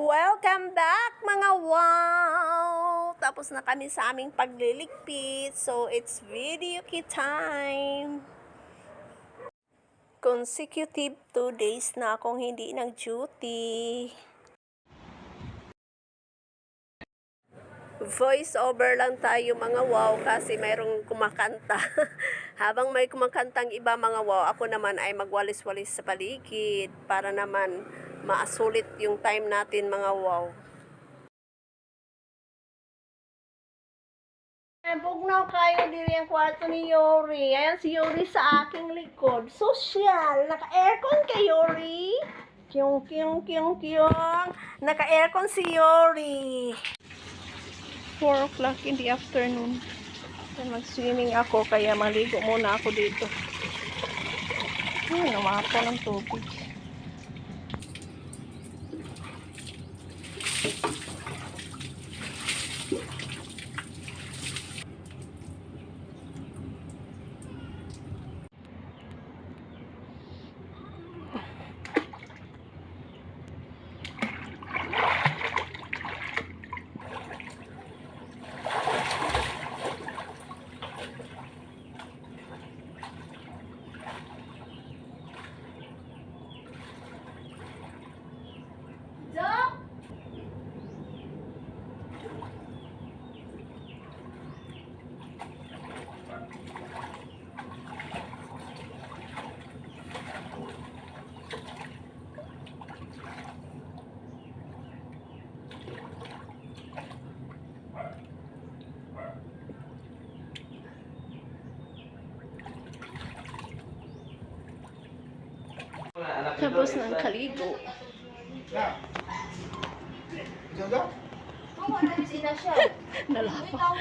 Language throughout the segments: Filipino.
Welcome back mga wow! Tapos na kami sa aming pagliligpit. So, it's video key time. Consecutive 2 days na akong hindi nag-duty. Voice over lang tayo mga wow kasi mayroong kumakanta. Habang may kumakantang iba mga wow, ako naman ay magwalis-walis sa paligid para naman maasulit yung time natin mga wow. Bugnaw kayo diri ang kwarto ni Yori. Ayan si Yori sa aking likod. Social. Naka-aircon kay Yori. Kyung, kyung, kyung, kyung. Naka-aircon si Yori. 4 o'clock in the afternoon. Mag-swimming ako kaya maligo muna ako dito. Namapa ng tubig. Tapos ng kaligo. Nalapa.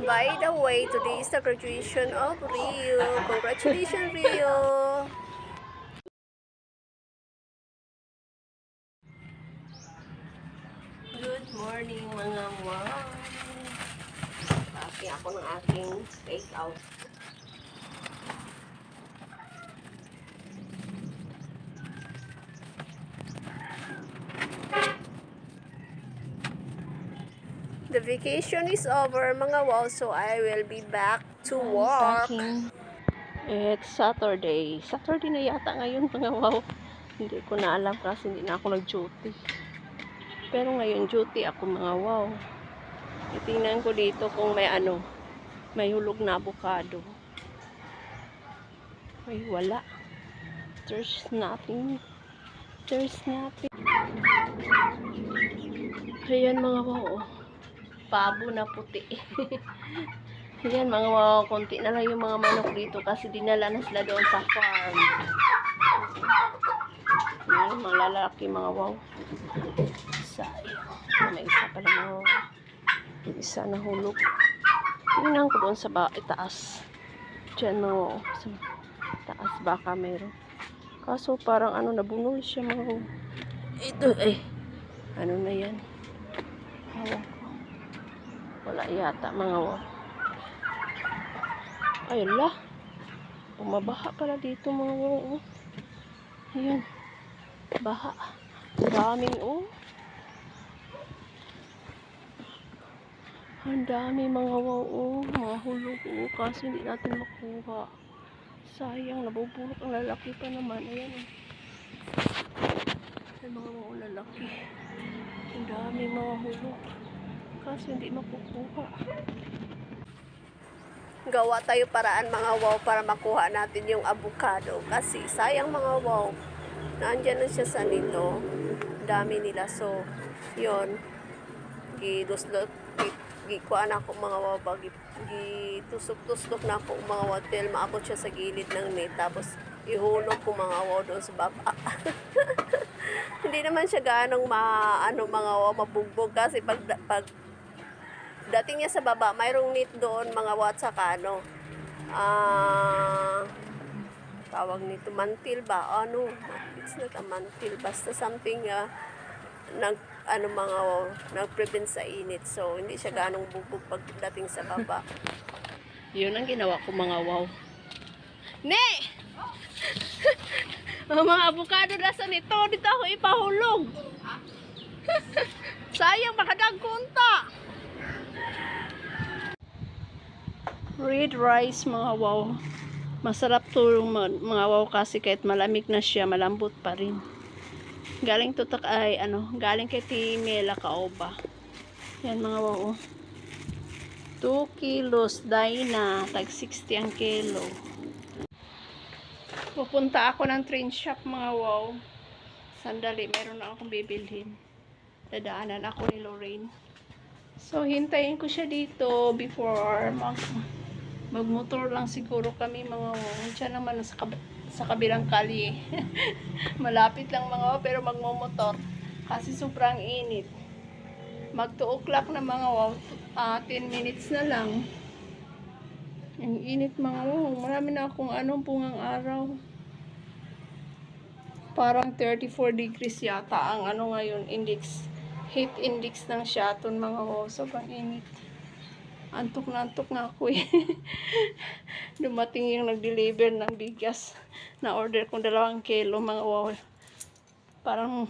By the way, today is the graduation of Rio. Congratulations, Rio! Good morning, mga wow! Paki ako ng aking take out. The vacation is over mga wow, so I will be back to work. It's Saturday. Saturday na yata ngayon mga wow. Hindi ko na alam kasi hindi na ako nag-duty. Pero ngayon duty ako mga wow. Itingnan ko dito kung may may hulog na avocado. Ay wala. There's nothing. There's nothing. Ayan mga wow. Pabo na puti. Yan mga wow, konti na lang yung mga manok dito kasi dinala na sila doon sa farm. Yan, mga lalaki mga wow. May isa pala mga wow. Isa na hulog. Tingnan ko doon sa itaas. Diyan mga wow. Sa taas baka meron. Kaso parang nabunol siya mga wow. Ito ano na yan? Hawak. Wala yata mga wow. Ayun la. Umabaha pala dito mga wow. Ayan. Baha. Daming Ang dami mga wow. Mga hulog kasi hindi natin makuha. Sayang. Nabubulok ang lalaki pa naman. Ayan Ay mga wow lalaki. Ang dami mga hulog. Kasi hindi makukuha. Gawa tayo paraan mga wow para makuha natin yung avocado. Kasi sayang mga wow. Nandyan na siya sa nito. Dami nila. So, yun. Gikuan ako mga wow. Gitusok-tusok na ako mga wow. Till maabot siya sa gilid ng net. Tapos, ihulog ko mga wow doon sa baba. Hindi naman siya ganong mga wow mabugbog. Kasi pag dating niya sa baba, mayroong net doon mga wat saka tawag nito mantil ba? It's not a mantil, basta something mga nag-prevent sa init. So hindi siya ganong bugbog pagdating sa baba. Yun ang ginawa ko mga wow. Ne! Mga avocado nasa nito, dito ako ipahulog. Sayang, makadagkunta. Red rice, mga wow. Masarap to mga wow kasi kahit malamig na siya, malambot pa rin. Galing to galing kay Timela Kaoba. Yan mga wow. 2 kilos, Dina, tag 60 ang kilo. Pupunta ako ng train shop, mga wow. Sandali, meron na akong bibilhin. Dadaanan ako ni Lorraine. So, hintayin ko siya dito before magmotor lang siguro kami, mga wow. Diyan naman sa kabilang kalye. Malapit lang, mga wow, pero magmomotor. Kasi sobrang init. Mag 2 o'clock na, mga wow. 10 minutes na lang. Ang init, mga wow. Marami na akong bungang araw. Parang 34 degrees yata ang ngayon heat index ng Shaton, mga wow. Sobrang init. Antok na ako eh. Dumating yung nag-deliver ng bigas. Na order kong 2 kilo, mga wow. Parang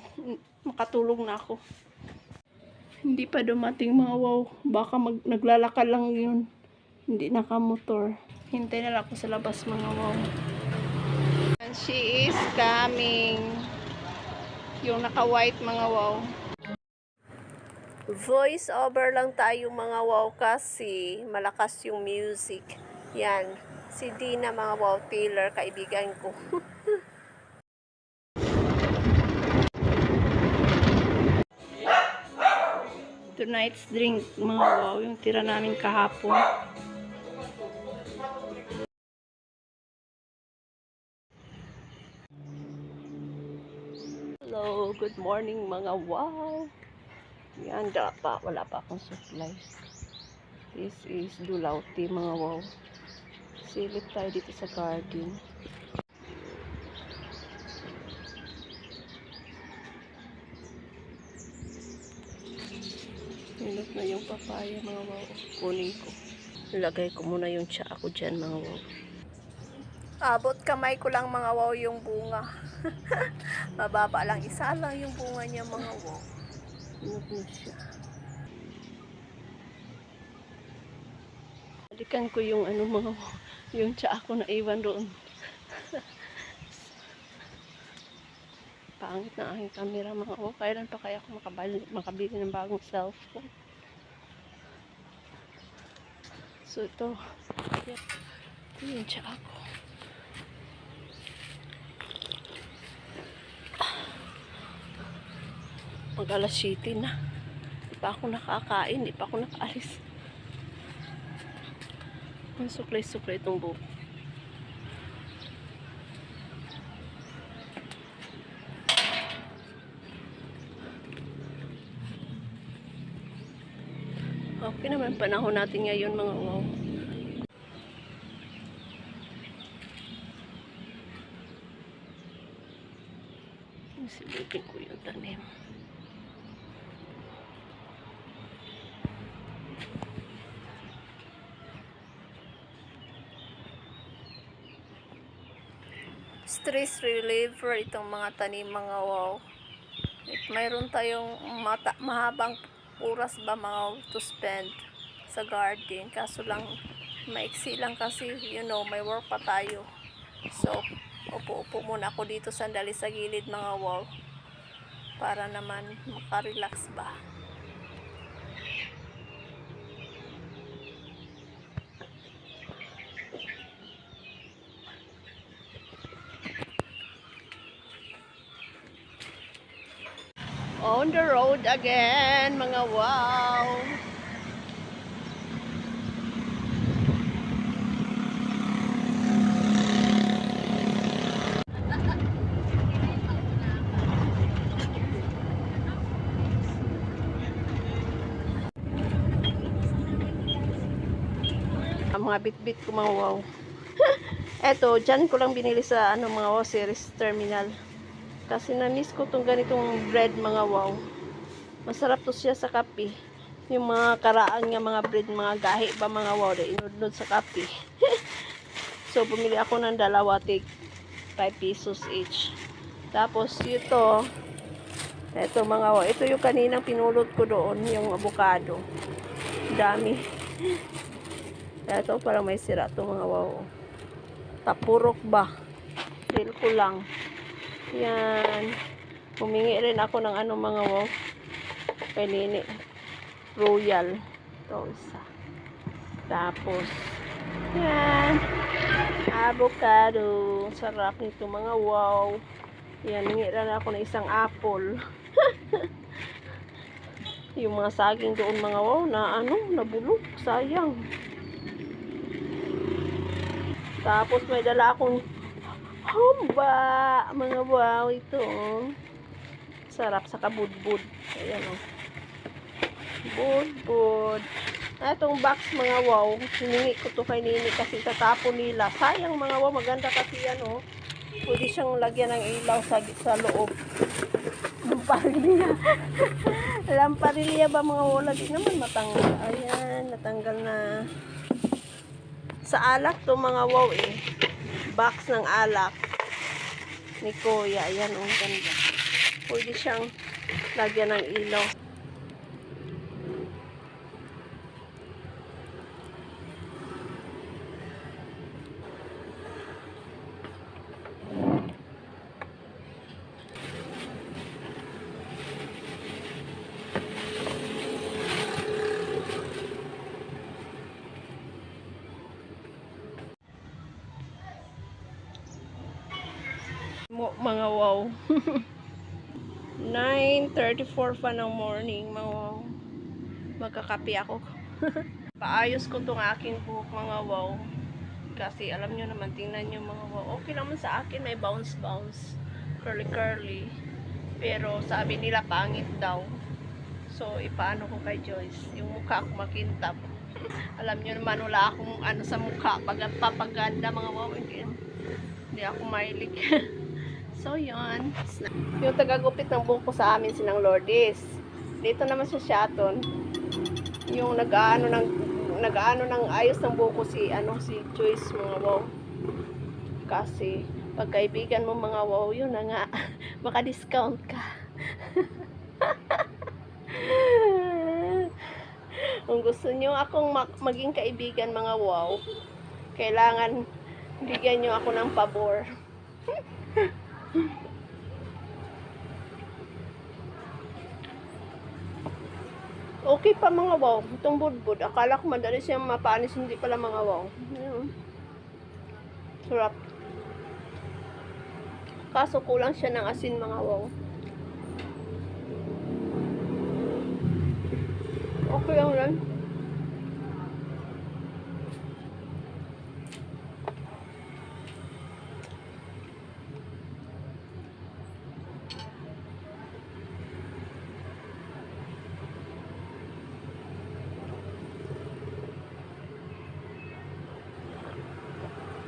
makatulog na ako. Hindi pa dumating, mga wow. Baka naglalakad lang yun. Hindi nakamotor. Hintay na lang ako sa labas, mga wow. And she is coming. Yung naka-white, mga wow. Voice over lang tayo, mga wow, kasi malakas yung music. Yan. Si Dina, mga wow, Taylor, kaibigan ko. Tonight's drink, mga wow, yung tira namin kahapon. Hello, good morning, mga wow. Yan, wala pa akong supplies. This is Dulaw tea, mga wow. Silip tayo dito sa garden. Hinot na yung papaya, mga wow. Kunin ko. Lagay ko muna yung tsa ako dyan, mga wow. Abot kamay ko lang, mga wow, yung bunga. Mababa lang. Isa lang yung bunga niya, mga wow. Hinot na siya. Balikan ko yung mga wow. Yung tsa ako na iwan doon. Pangit na aking camera, mga wow. Kailan pa kaya ako makabili ng bagong cellphone? So ito yung tsa ako. Mag alas 7 na. Di pa ako nakakain, di pa ako nakaalis. Ang suklay-suklay itong buhok. Okay naman panahon natin ngayon, mga wow. Silipin ko yung tanim. Stress reliever itong mga tanim, mga wow. At mayroon tayong mahabang oras ba, mga wow, to spend sa garden. Kaso lang maiksi lang kasi, may work pa tayo. So, upo muna ako dito sandali sa gilid, mga wow. Para naman makarelax ba. On the road again, mga wow. Ang mga bit-bit ko, mga wow. Eto, dyan ko lang binili sa mga wow, series terminal. Kasi na-miss ko tong ganitong bread, mga wow. Masarap to siya sa kape. Yung mga karaan nga mga bread, mga gahi ba, mga wow, na inudnod sa kape. So, bumili ako ng 2, tig 5 pesos each. Tapos, ito, Ito mga wow. Ito yung kaninang pinulot ko doon, yung avocado. Dami. Ito parang may sira to mga wow. Tapurok ba? Feel ko lang. Yan. Humingi rin ako ng ano mga wow. Kay Nini. Royal. Ito isa. Tapos, yan. Avocado. Sarap nito mga wow. Yan. Hingi rin ako ng isang apple. Yung mga saging doon mga wow na ano, nabulok. Sayang. Tapos may dala akong hamba. Mga wow ito. Sarap sa kabudbud. Ayan o. Budbud. Itong box mga wow. Hiningi ko to kay Nini kasi tatapon nila. Sayang mga wow. Maganda kasi yan o. Pwede siyang lagyan ng ilaw sa loob. Lamparilla. Lamparilla ba mga wow? Lagi naman matanggal. Ayan. Natanggal na. Sa alak to mga wow eh. Box ng alak ni Kuya. Ayan o. Ganda. Pwede siyang lagyan ng ilaw. Mga wow. 9:34 pa ng morning, mga wow. Magkakape ako. Paayos ko tong aking buhok, mga wow. Kasi alam nyo naman, tingnan nyo mga wow. Okay naman sa akin, may bounce. Curly. Pero sabi nila pangit daw. So, ipaano ko kay Joyce. Yung mukha ko makintab. Alam nyo naman, wala akong ano sa mukha. Papaganda, mga wow. Hindi ako mahilig. So, yun. Yung tagagupit ng buhok ko sa amin, sinang Lourdes. Dito naman sa Shaton. Yung nag-aano ng ayos ng buhok ko si Joyce, mga wow. Kasi, pagkaibigan mo mga wow, yun na nga. Maka-discount ka. Kung gusto nyo akong maging kaibigan mga wow, kailangan bigyan nyo ako ng pabor. Okay pa mga wow. Itong budbud. Akala ko madali siyang mapanis. Hindi pala mga wow. Sarap. Kaso kulang siya ng asin mga wow. Okay lang yan.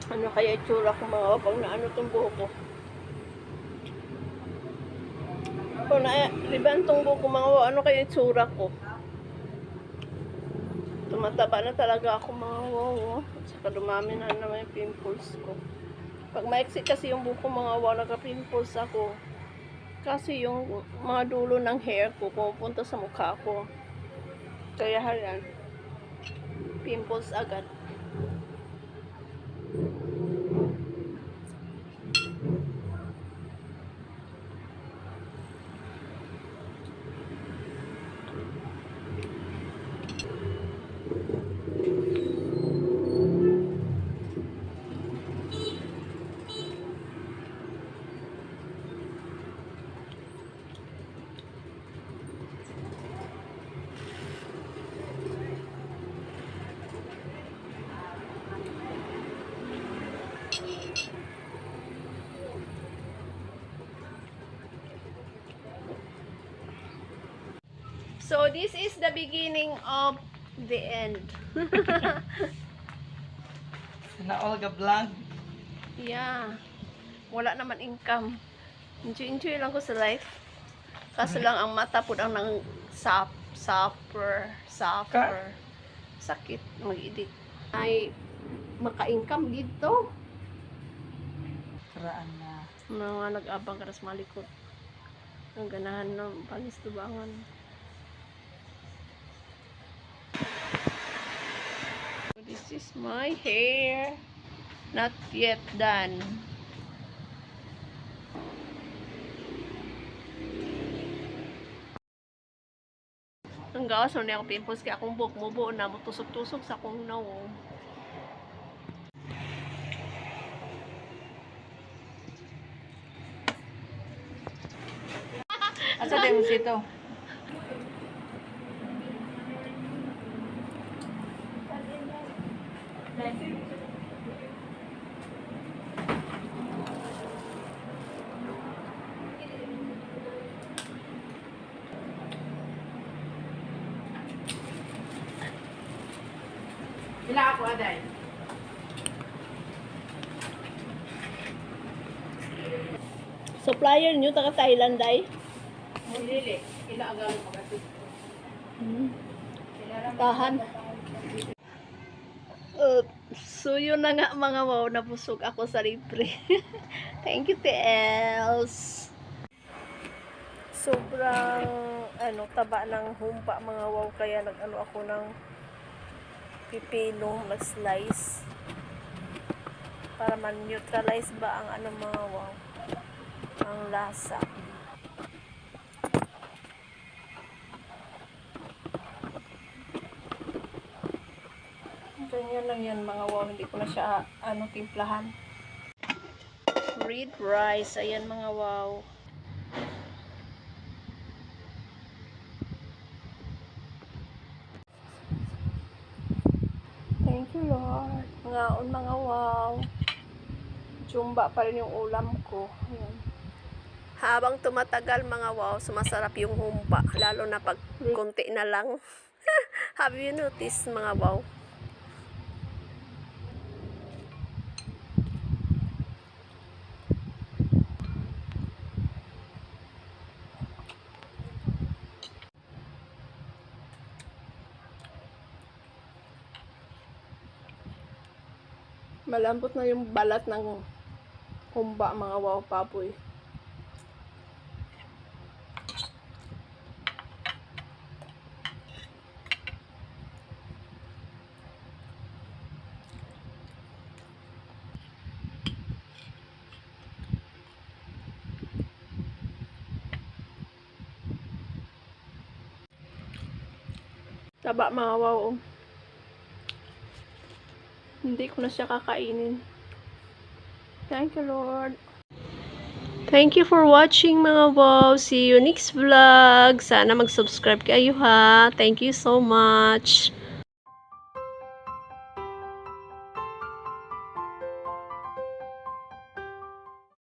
Ano kaya itsura ko mga wapag na ano itong buhok ko. Kung na-riban itong buhok ko mga wapag, ano kaya itsura ko. Tumataba na talaga ako mga wapag. At saka dumami na naman yung pimples ko. Pag maiksi kasi yung buhok ko mga wapag, nagka-pimples ako. Kasi yung mga dulo ng hair ko pumupunta sa mukha ko. Kaya hayan, pimples agad. So, this is the beginning of the end. Na Olga Vlog. Yeah. Wala naman income. Enjoy lang ko sa life. Kaso lang ang mata po ang nang suffer. Sakit mag-edit. Ay maka-income dito. Karaan na. Mga nag-abang ka sa malikot. Ang ganahan ng panistubangan. This is my hair. Not yet done. Ang gawas na ako pimples kaya akong buhok mo buo na mo tusok-tusok sa akong nawo. Asa tayo sito? Ila ako aday. Supplier nyo taga Thailand ay. Dili. Ila agalo pagati. Tahan. So yun na nga mga wow, nabusog ako sa libre. Thank you, TLs. Sobrang taba ng humpa mga wow, kaya nag-ano ako ng pipino, nag-slice para man-neutralize ba ang mga wow, ang lasa. Ganyan lang yan mga wow, hindi ko na siya timplahan. Red rice, ayan mga wow. Thank you Lord. Mga wow. Jumba pa rin yung ulam ko. Ayan. Habang tumatagal mga wow, sumasarap yung humpa, lalo na pag konti na lang. Have you noticed mga wow? Malambot na yung balat ng humba mga wow papoy. Taba mga wow. Hindi ko na siya kakainin. Thank you Lord. Thank you for watching mga wow. See you next vlog. Sana mag-subscribe kayo ha. Thank you so much.